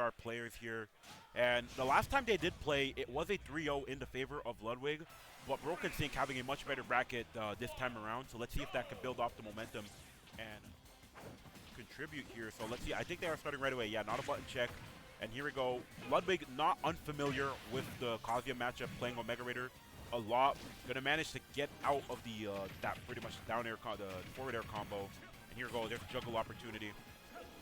star players here. And the last time they did play, it was a 3-0 in the favor of Ludwig, but BrokenSink having a much better bracket this time around. So let's see if that can build off the momentum and contribute here. So let's see. I think they are starting right away. Yeah, not a button check. And here we go. Ludwig not unfamiliar with the Kazuya matchup, playing Omega Raider a lot. Gonna manage to get out of the that pretty much down air, the forward air combo. And here we go. There's a juggle opportunity.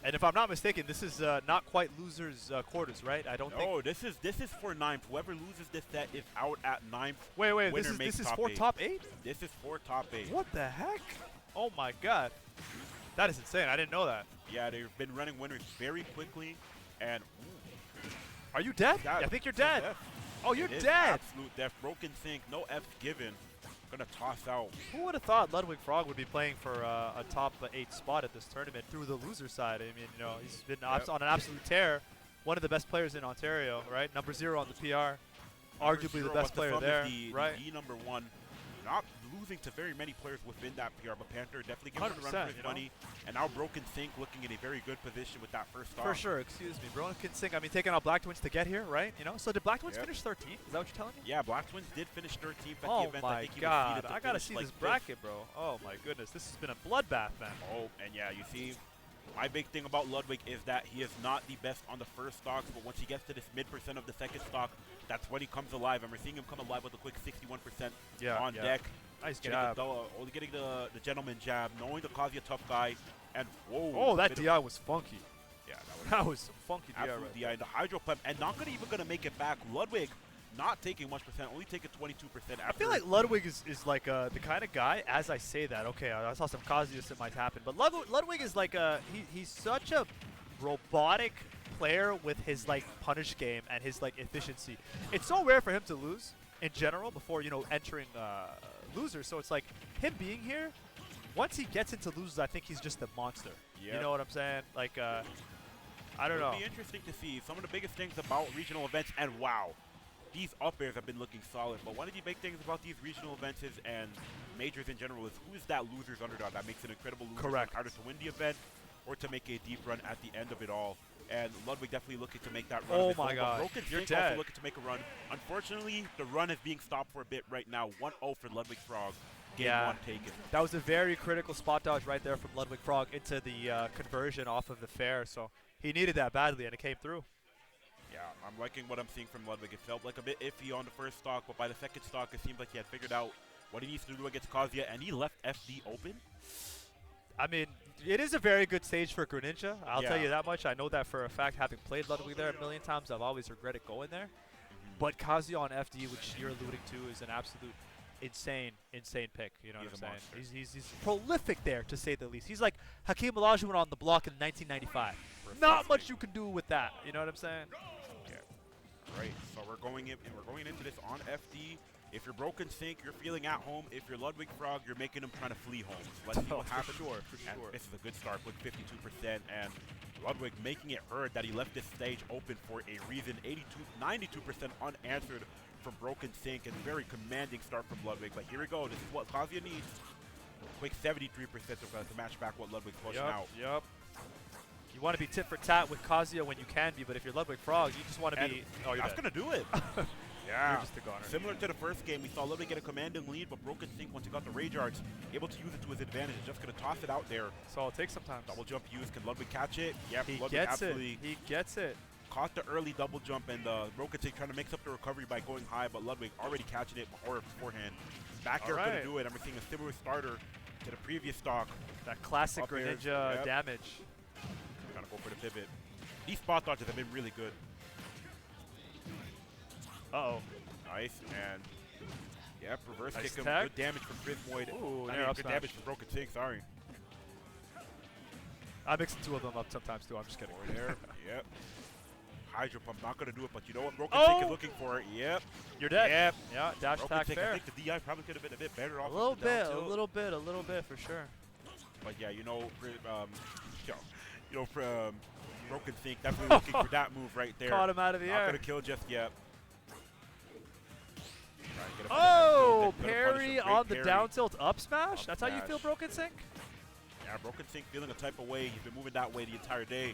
And if I'm not mistaken, this is not quite losers' quarters, right? I don't think. Oh, this is for 9th. Whoever loses this set is out at 9th. Wait, this is for top 8? This is for top 8. What the heck? Oh my god. That is insane. I didn't know that. Yeah, they've been running winners very quickly. And are you dead? I think you're dead. Oh, you're dead. Absolute death. BrokenSink. No F's given. Gonna toss out. Who would have thought LudwigFrog would be playing for a top 8 spot at this tournament through the loser side? I mean, you know, he's been on an absolute tear. One of the best players in Ontario, right? Number 0 on the PR. Arguably the best player there, right? The number 1. Not losing to very many players within that PR, but Panther definitely giving him a run for his money. And now BrokenSink looking in a very good position with that first stock. For sure, excuse me. BrokenSink, I mean, taking out Black Twins to get here, right? You know, so did Black Twins finish 13th? Is that what you're telling me? Yeah, Black Twins did finish 13th at the event. Oh I my think he god, I gotta see like this bracket, bro. Oh my goodness, this has been a bloodbath, man. Oh, and yeah, you see, my big thing about Ludwig is that he is not the best on the first stocks, but once he gets to this mid% of the second stock, that's when he comes alive. And we're seeing him come alive with a quick 61% on deck. Nice job. Only getting the gentleman jab, knowing the Kazuya tough guy, and whoa. Oh, that DI was funky. Yeah, that was some funky DI right DI. there. The hydro pump, and not even gonna make it back. Ludwig not taking much percent, only taking 22%. I feel like Ludwig is like the kind of guy, as I say that, okay, I saw some Kazuya that might happen, but Ludwig is like he's such a robotic player with his like punish game and his like efficiency. It's so rare for him to lose in general before, you know, entering losers. So it's like him being here, once he gets into losers, I think he's just a monster. Yep. You know what I'm saying? Like, I don't know. It'll be interesting to see some of the biggest things about regional events, and wow, these up airs have been looking solid. But one of the big things about these regional events is, and majors in general, is who is that loser's underdog that makes an incredible loser run, either to win the event or to make a deep run at the end of it all. And Ludwig definitely looking to make that run. Oh my god, you're dead. Also looking to make a run. Unfortunately, the run is being stopped for a bit right now. 1-0 for LudwigFrog. Game 1 taken. That was a very critical spot dodge right there from LudwigFrog into the conversion off of the fair. So he needed that badly, and it came through. Yeah, I'm liking what I'm seeing from Ludwig. It felt like a bit iffy on the first stock, but by the second stock, it seems like he had figured out what he needs to do against Kazuya, and he left FD open. I mean, it is a very good stage for Greninja. I'll tell you that much. I know that for a fact. Having played Ludwig there a million times, I've always regretted going there. But Kazuya on FD, which you're alluding to, is an absolute insane pick. You know what I'm saying? He's prolific there, to say the least. He's like Hakeem Olajuwon on the block in 1995. Not much you can do with that. You know what I'm saying? Yeah. Right. So we're going into this on FD. If you're BrokenSink, you're feeling at home. If you're LudwigFrog, you're making them trying to flee home. So let's see what happens. For sure. This is a good start with 52%, and Ludwig making it heard that he left this stage open for a reason. 92% unanswered from BrokenSink, and very commanding start from Ludwig. But here we go. This is what Kazuya needs. Quick 73% to match back what Ludwig's pushing out. Yep. You want to be tit for tat with Kazuya when you can be, but if you're LudwigFrog, you just want to be. Oh, you're that's gonna do it. Yeah. You're just a goner. Similar to the first game, we saw Ludwig get a commanding lead, but BrokenSink, once he got the Rage Arts, able to use it to his advantage. Just going to toss it out there. That's all it takes sometimes. Double jump use. Can Ludwig catch it? Yep. He Ludwig gets it. He gets it. Caught the early double jump, and BrokenSink trying to mix up the recovery by going high, but Ludwig already catching it beforehand. Back air couldn't do it. I'm seeing a similar starter to the previous stock. That classic Greninja damage. Trying to go for the pivot. These spot dodges have been really good. Uh-oh. Nice, and yep, reverse kick him. Tech. Good damage from Prismoid. Ooh, good damage from BrokenSink, sorry. I mix the two of them up sometimes too, I'm just kidding. There, yep. Hydro Pump, not going to do it, but you know what BrokenSink is looking for? Yep. You're dead. Yep. Yeah, dash attack fair. I think the DI probably could have been a bit better off. A little bit for sure. But yeah, BrokenSink definitely looking for that move right there. Caught him out of the air. Not going to kill just yet. Oh, parry on the down tilt up smash? That's how you feel, BrokenSink? Yeah, BrokenSink feeling a type of way. He's been moving that way the entire day.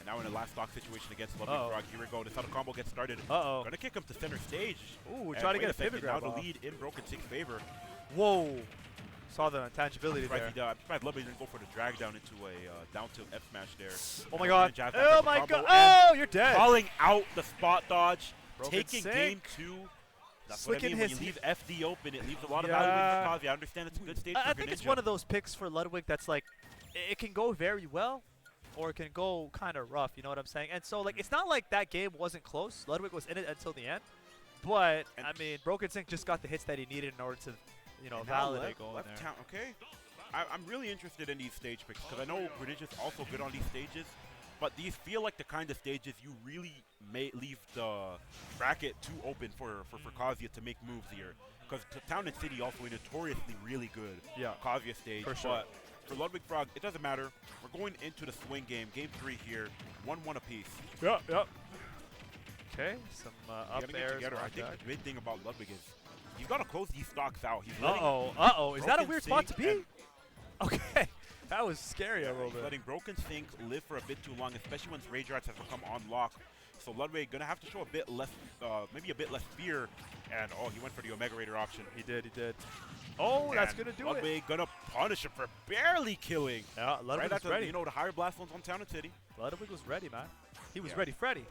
And And now in the last stock situation against LudwigFrog, here we go. This is how the combo gets started. Gonna kick him to center stage. Ooh, we're trying to get a pivot grab. Now the lead in BrokenSink's favor. Whoa. Saw the intangibility there. I'm surprised Ludwig didn't go for the drag down into a down tilt F smash there. Oh my god. Oh my god. Oh, you're dead. Calling out the spot dodge. Taking BrokenSink. game 2. That's what I mean. When you leave FD open, it leaves a lot of value in Kazi. I understand it's a good stage for I think it's one of those picks for Ludwig that's like, it can go very well, or it can go kind of rough, you know what I'm saying? And so, like, it's not like that game wasn't close. Ludwig was in it until the end. But, I mean, BrokenSink just got the hits that he needed in order to, you know, validate going there. Town, okay. I'm really interested in these stage picks because I know Prodigious also good on these stages. But these feel like the kind of stages you really may leave the bracket too open for Kazuya to make moves here. Because Town and City also a notoriously really good Kazuya stage. For sure. But for LudwigFrog, it doesn't matter. We're going into the swing game, game 3 here, 1-1 apiece. Yep. Okay, some up airs. I think the big thing about Ludwig is he's got to close these stocks out. He's Is that a weird spot to be? Okay. That was scary a little bit. Letting BrokenSink live for a bit too long, especially once Rage Arts has become unlocked. So Ludwig gonna have to show a bit less, maybe a bit less fear. And he went for the Omega Raider option. He did. Oh, and that's gonna do Ludwig it. Ludwig gonna punish him for barely killing. Yeah, Ludwig was ready. You know, the higher blast zones on Town and City. Ludwig was ready, man. He was ready, Freddy.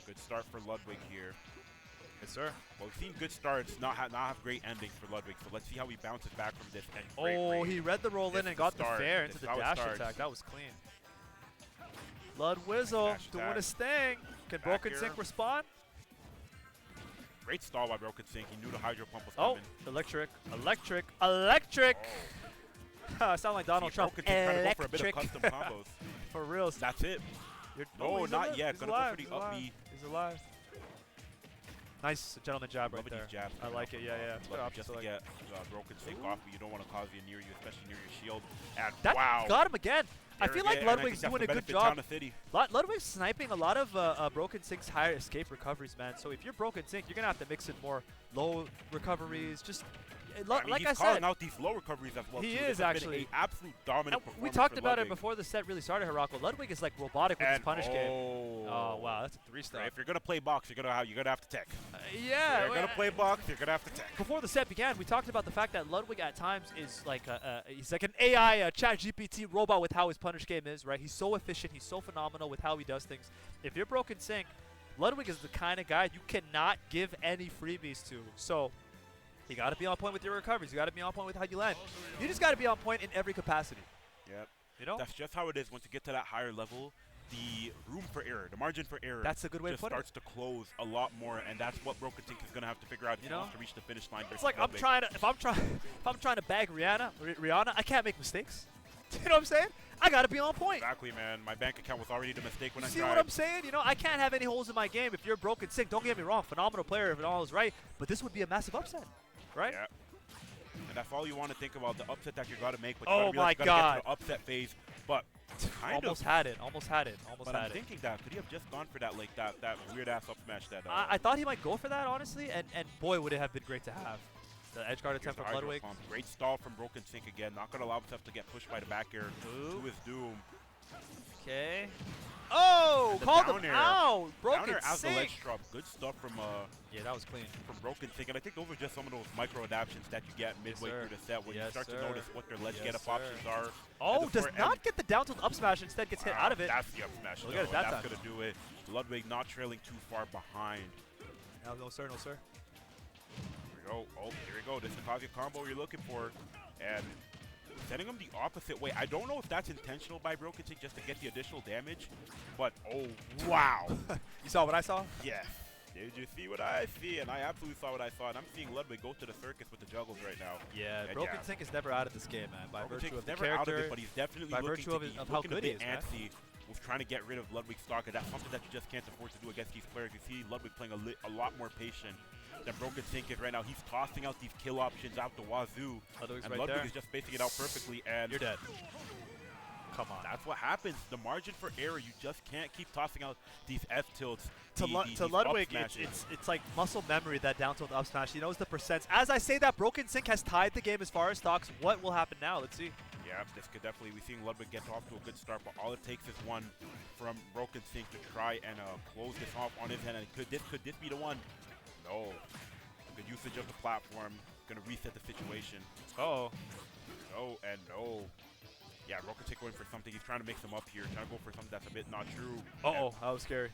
Good start for Ludwig here. Yes, sir. Well, we've seen good starts, not have great endings for Ludwig. So let's see how he bounces back from this. And he read the roll in and got the fair into the dash attack. That was clean. Ludwizzle doing his thing. Can BrokenSink respond? Great stall by BrokenSink. He knew the Hydro Pump was coming. Electric. Sound like Donald Trump. Trying to go for a bit of custom combos. For real. That's it. No, not yet. Gonna go for the up B. He's alive. Nice gentleman jab right there. Jabs, I like it, yeah. Just to get BrokenSink off, but you don't want to cause you near you, especially near your shield. And that wow. Got him again. I feel like Ludwig's doing a good job. Ludwig's sniping a lot of BrokenSink's higher escape recoveries, man. So if you're BrokenSink, you're going to have to mix in more low recoveries. Just like I said, calling out these low recoveries as well. He is actually an absolute dominant performance. We talked about it before the set really started, Hirako. Ludwig is like robotic with his punish game. Oh wow, that's a 3-star. If you're gonna play box, you're gonna have to tech. Yeah, if you're gonna play box, you're gonna have to tech. Before the set began, we talked about the fact that Ludwig at times is like he's like an AI chat GPT robot with how his punish game is. Right? He's so efficient. He's so phenomenal with how he does things. If you're BrokenSink, Ludwig is the kind of guy you cannot give any freebies to. So. You got to be on point with your recoveries. You got to be on point with how you land. You just got to be on point in every capacity. Yep. You know? That's just how it is. Once you get to that higher level, the room for error, the margin for error, that's a good way to put it. Starts to close a lot more, and that's what BrokenSink is going to have to figure out if he wants to reach the finish line. It's like if I'm trying to bag Rihanna, I can't make mistakes. You know what I'm saying? I got to be on point. Exactly, man. My bank account was already the mistake when I tried. See what I'm saying? You know, I can't have any holes in my game if you're BrokenSink. Don't get me wrong. Phenomenal player if it all is right, but this would be a massive upset, right? Yeah. And that's all you want to think about, the upset that you got to make. But oh my God! Get to the upset phase, but almost had it. But I'm thinking that could he have just gone for that that weird ass up smash that? I thought he might go for that honestly, and boy would it have been great to have the edge guard attempt from Ludwig. Great stall from BrokenSink again. Not gonna allow himself to get pushed by the back air to his doom. Okay. Oh, called him out. BrokenSink. As the ledge drop. Good stuff from yeah, that was clean. From BrokenSink, and I think those are just some of those micro adaptions that you get midway through the set when you start to notice what their ledge get up options are. Oh, does not get the down tilt up smash, instead gets hit out of it. That's the up smash. Look at it, that's gonna do it. Ludwig not trailing too far behind. No, sir. Here we go. Oh, here we go. This is the Kazuya combo you're looking for, and setting him the opposite way. I don't know if that's intentional by BrokenSink just to get the additional damage, but oh wow! You saw what I saw? Yes. Did you see what I see? And I absolutely saw what I saw. And I'm seeing Ludwig go to the circus with the juggles right now. Yeah, BrokenSink is never out of this game, man. By virtue of the never character, out of it, but he's definitely looking of how good he is, antsy with trying to get rid of Ludwig's stock. And that's something that you just can't afford to do against these players. You see Ludwig playing a lot more patient than BrokenSink is right now. He's tossing out these kill options out the wazoo. And Ludwig is just spacing it out perfectly. And you're dead. Come on. That's what happens. The margin for error, you just can't keep tossing out these F tilts. To Ludwig, it's like muscle memory, that down tilt up smash. He knows the percents. As I say that, BrokenSink has tied the game as far as stocks. What will happen now? Let's see. Yeah, this could definitely, we've seen Ludwig get off to a good start, but all it takes is one from BrokenSink to try and close this off on his end. And could this be the one? No. Good usage of the platform. Gonna reset the situation. Uh-oh. No and no. Yeah, BrokenSink going for something. He's trying to mix them up here. Trying to go for something that's a bit not true. Uh-oh, that was scary.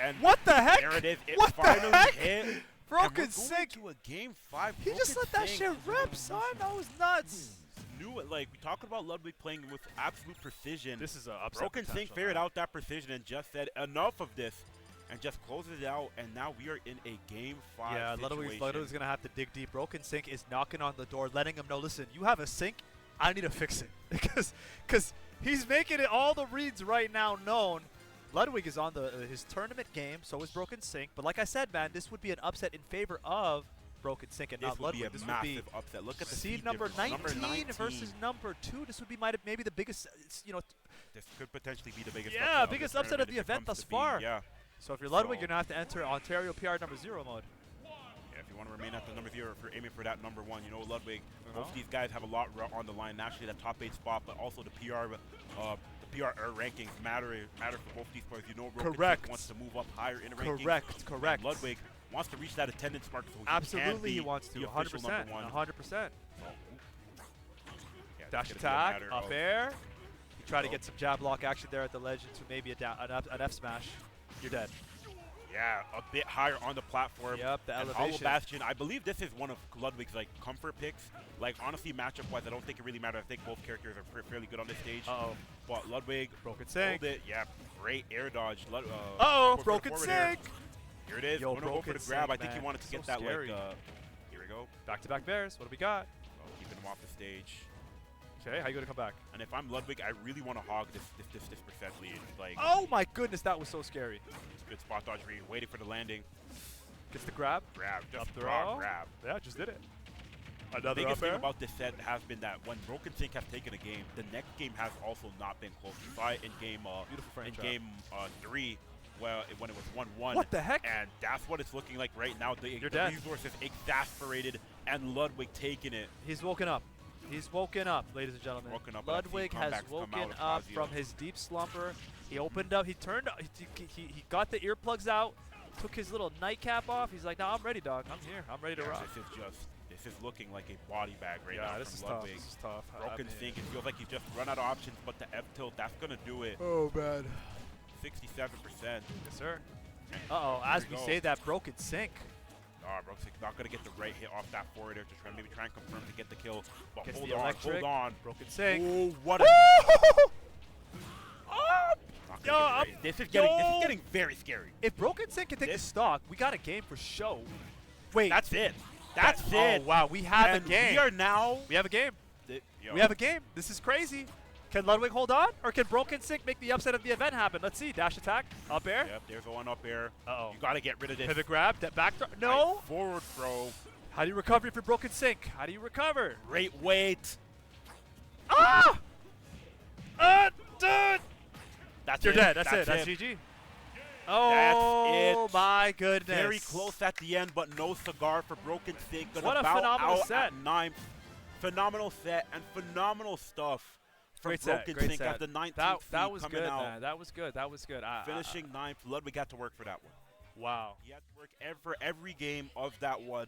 And what the heck? there it is. It what finally the heck? hit. BrokenSink. To a game 5. He just let that shit rip, son. That was nuts. Knew it. Like, we talking about Ludwig playing with absolute precision. This is a upset BrokenSink figured out that precision and just said enough of this, and just closes it out. And now we are in a game 5 yeah, situation. Ludwig's gonna have to dig deep. BrokenSink is knocking on the door, letting him know, listen, you have a sink. I need to fix it because he's making it all the reads right now known. Ludwig is on his tournament game, so is BrokenSink. But like I said, man, this would be an upset in favor of BrokenSink and not Ludwig. This would be a massive upset. Look at the seed number 19 versus number 2. This would be maybe the biggest, This could potentially be the biggest upset biggest upset of the event thus far. Yeah. So if you're Ludwig, you're going to have to enter Ontario PR number 0 mode. Yeah, if you want to remain at the number 0, if you're aiming for that number 1, Ludwig, both these guys have a lot on the line. Naturally, that top 8 spot, but also the PR rankings matter for both these players. Correct. Wants to move up higher in the rankings. Correct. And Ludwig wants to reach that attendance mark, so absolutely he wants to. 100%. 100%. Dash attack, up air. He tried to get some jab lock action there at the ledge into maybe an F smash. You're dead. Yeah, a bit higher on the platform. Yep, the elevation. Hollow Bastion. I believe this is one of Ludwig's comfort picks. Honestly, matchup-wise, I don't think it really matters. I think both characters are fairly good on this stage. Uh-oh. But Ludwig BrokenSink. it. Yeah, great air dodge. BrokenSink. Here it is. Yo, go for the grab. I think he wanted to get that scary. here we go. Back-to-back bears. What do we got? Keeping him off the stage. Okay, how you gonna come back? And if I'm Ludwig, I really want to hog this percent lead. Oh my goodness, that was so scary. Good spot dodge read, waiting for the landing. Gets the grab. Just throw. grab. Yeah, just did it. The biggest thing about this set has been that when BrokenSink has taken a game, the next game has also not been close. We saw it in game 3, when it was 1-1. What the heck? And that's what it's looking like right now. The resources exasperated, and Ludwig taking it. He's woken up. He's woken up, ladies and gentlemen. Ludwig has woken up from his deep slumber. He opened up. He turned. He got the earplugs out. Took his little nightcap off. He's like, "No, I'm ready, dog. I'm here. I'm ready to rock." This is looking like a body bag right now. Yeah, this is tough. This is tough. BrokenSink. It feels like he's just run out of options, but the F tilt, that's gonna do it. Oh man. 67%. Yes, sir. Uh-oh. As we say that, BrokenSink. BrokenSink not going to get the right hit off that forward air to try and confirm to get the kill. But Gets hold on. BrokenSink. Oh, what a... This is getting very scary. If BrokenSink can take the stock, we got a game for show. Wait. That's it. That's it. Oh, wow. We have a game. We are now... We have a game. We have a game. This is crazy. Can Ludwig hold on? Or can BrokenSink make the upset of the event happen? Let's see. Dash attack. Up air. Yep, there's one up air. Uh-oh. You got to get rid of this. Pivot grab. That back throw. No. Right, forward throw. How do you recover if you're BrokenSink? How do you recover? Great weight. Ah! Dude! That's You're it. dead. That's it. That's GG. Oh, that's it. My goodness. Very close at the end, but no cigar for BrokenSink. What a phenomenal set. At 9th. Phenomenal set and phenomenal stuff. Great set. BrokenSink at the 19th that was coming good, out. man. That was good. That was good. Finishing 9th. Ludwig had to work for that one. Wow. He had to work for every game of that one.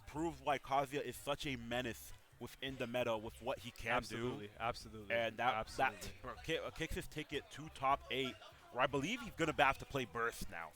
Proves why Kazuya is such a menace within the meta with what he can do. Absolutely. And that kicks his ticket to top 8, where I believe he's going to have to play Burst now.